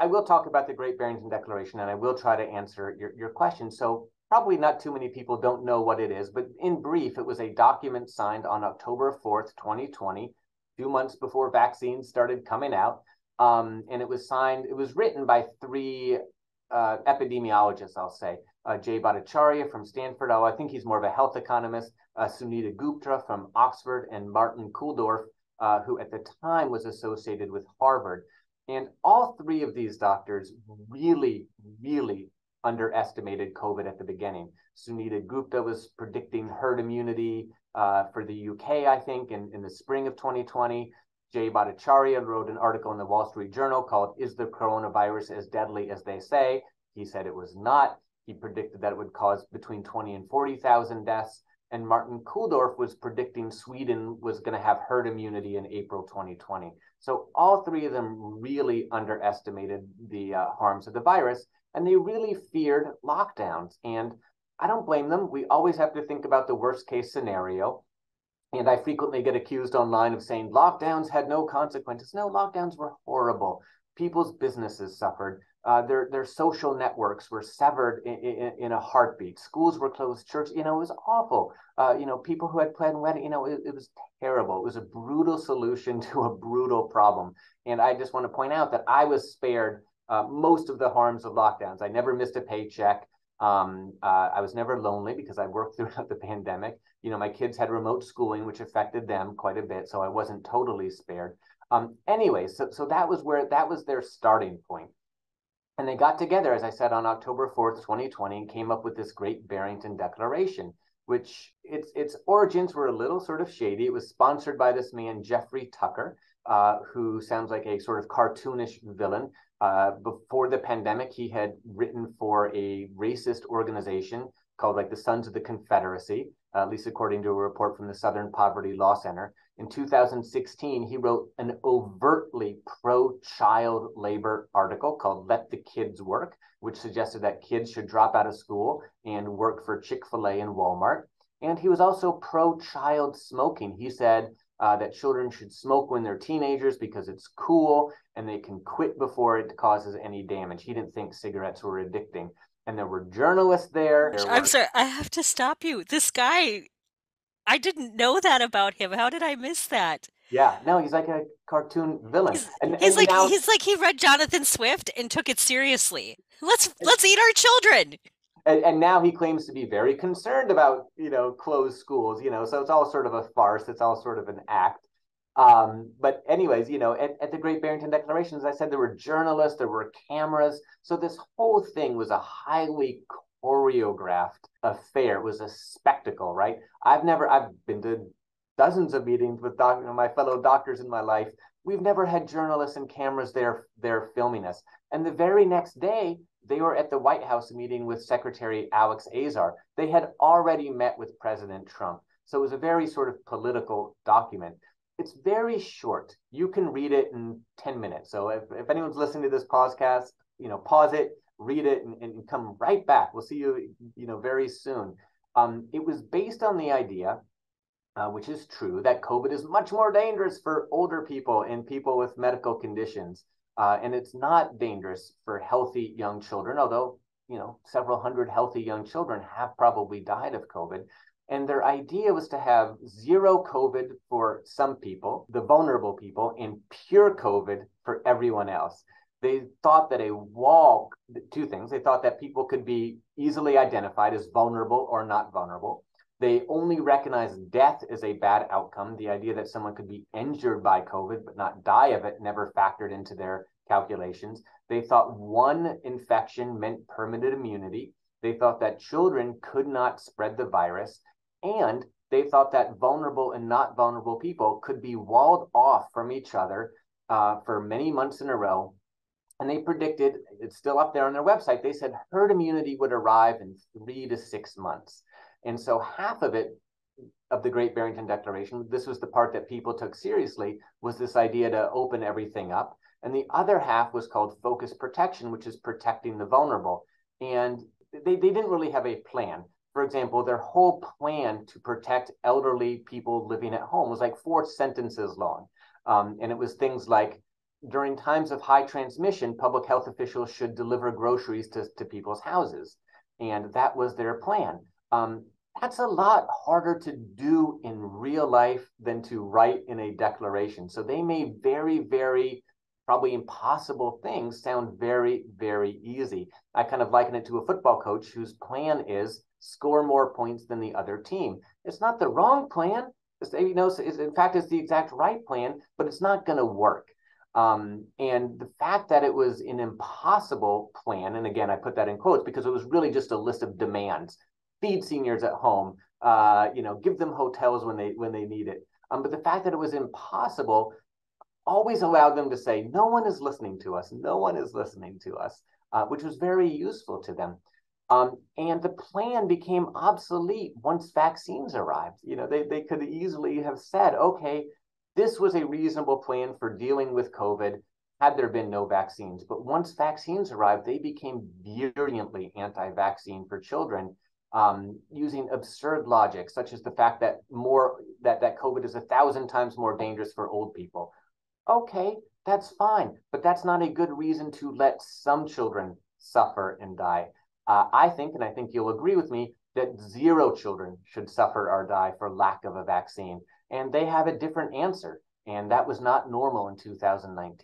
I will talk about the Great Barrington Declaration, and I will try to answer your question. So probably not too many people don't know what it is, but in brief, it was a document signed on October 4th, 2020, 2 months before vaccines started coming out. And it was written by three epidemiologists, I'll say. Jay Bhattacharya from Stanford, I think he's more of a health economist, Sunita Gupta from Oxford, and Martin Kulldorff, who at the time was associated with Harvard. And all three of these doctors really, really underestimated COVID at the beginning. Sunita Gupta was predicting herd immunity for the UK, I think, in the spring of 2020. Jay Bhattacharya wrote an article in the Wall Street Journal called "Is the Coronavirus as Deadly as They Say?" He said it was not. He predicted that it would cause between 20 and 40,000 deaths. And Martin Kulldorff was predicting Sweden was going to have herd immunity in April 2020. So all three of them really underestimated the harms of the virus, and they really feared lockdowns. And I don't blame them. We always have to think about the worst case scenario. And I frequently get accused online of saying lockdowns had no consequences. No, lockdowns were horrible. People's businesses suffered. Their social networks were severed in a heartbeat. Schools were closed. Church, it was awful. People who had planned wedding, it was terrible. It was a brutal solution to a brutal problem. And I just want to point out that I was spared most of the harms of lockdowns. I never missed a paycheck. I was never lonely because I worked throughout the pandemic. My kids had remote schooling, which affected them quite a bit, so I wasn't totally spared. Anyway, so that was their starting point. And they got together, as I said, on October 4th, 2020, and came up with this Great Barrington Declaration, which its origins were a little sort of shady. It was sponsored by this man, Jeffrey Tucker, who sounds like a sort of cartoonish villain. Before the pandemic, he had written for a racist organization called the Sons of the Confederacy, at least according to a report from the Southern Poverty Law Center. In 2016, he wrote an overtly pro-child labor article called "Let the Kids Work," which suggested that kids should drop out of school and work for Chick-fil-A and Walmart. And he was also pro-child smoking. He said that children should smoke when they're teenagers because it's cool and they can quit before it causes any damage. He didn't think cigarettes were addicting. And there were journalists there. I'm sorry, I have to stop you. This guy, I didn't know that about him. How did I miss that? Yeah, no, he's like a cartoon villain. He's And he's and like now he's like he read Jonathan Swift and took it seriously. Let's eat our children. and now he claims to be very concerned about closed schools. So it's all sort of a farce. It's all sort of an act. But anyways, at the Great Barrington Declaration, as I said, there were journalists, there were cameras. So this whole thing was a highly choreographed affair. It was a spectacle, right? I've been to dozens of meetings with my fellow doctors in my life. We've never had journalists and cameras there filming us. And the very next day, they were at the White House meeting with Secretary Alex Azar. They had already met with President Trump. So it was a very sort of political document. It's very short. You can read it in 10 minutes. So if anyone's listening to this podcast, pause it, read it, and come right back. We'll see you, very soon. It was based on the idea, which is true, that COVID is much more dangerous for older people and people with medical conditions. And it's not dangerous for healthy young children, although, several hundred healthy young children have probably died of COVID. And their idea was to have zero COVID for some people, the vulnerable people, and pure COVID for everyone else. They thought that two things. They thought that people could be easily identified as vulnerable or not vulnerable. They only recognized death as a bad outcome. The idea that someone could be injured by COVID but not die of it never factored into their calculations. They thought one infection meant permanent immunity. They thought that children could not spread the virus. And they thought that vulnerable and not vulnerable people could be walled off from each other for many months in a row. And they predicted, it's still up there on their website, they said herd immunity would arrive in 3 to 6 months. And so half of the Great Barrington Declaration, this was the part that people took seriously, was this idea to open everything up. And the other half was called focus protection, which is protecting the vulnerable. And they didn't really have a plan. For example, their whole plan to protect elderly people living at home was like 4 sentences long. And it was things like, during times of high transmission, public health officials should deliver groceries to people's houses. And that was their plan. That's a lot harder to do in real life than to write in a declaration. So they made very, very probably impossible things sound very, very easy. I kind of liken it to a football coach whose plan is score more points than the other team. It's not the wrong plan. In fact, it's the exact right plan, but it's not going to work. And the fact that it was an impossible plan, and again, I put that in quotes because it was really just a list of demands: feed seniors at home, give them hotels when they need it. But the fact that it was impossible always allowed them to say, no one is listening to us, no one is listening to us, which was very useful to them. And the plan became obsolete once vaccines arrived. They could easily have said, okay, this was a reasonable plan for dealing with COVID had there been no vaccines. But once vaccines arrived, they became virulently anti-vaccine for children, using absurd logic, such as the fact that COVID is 1,000 times more dangerous for old people. Okay, that's fine, but that's not a good reason to let some children suffer and die. I think, and I think you'll agree with me, that 0 children should suffer or die for lack of a vaccine. And they have a different answer. And that was not normal in 2019.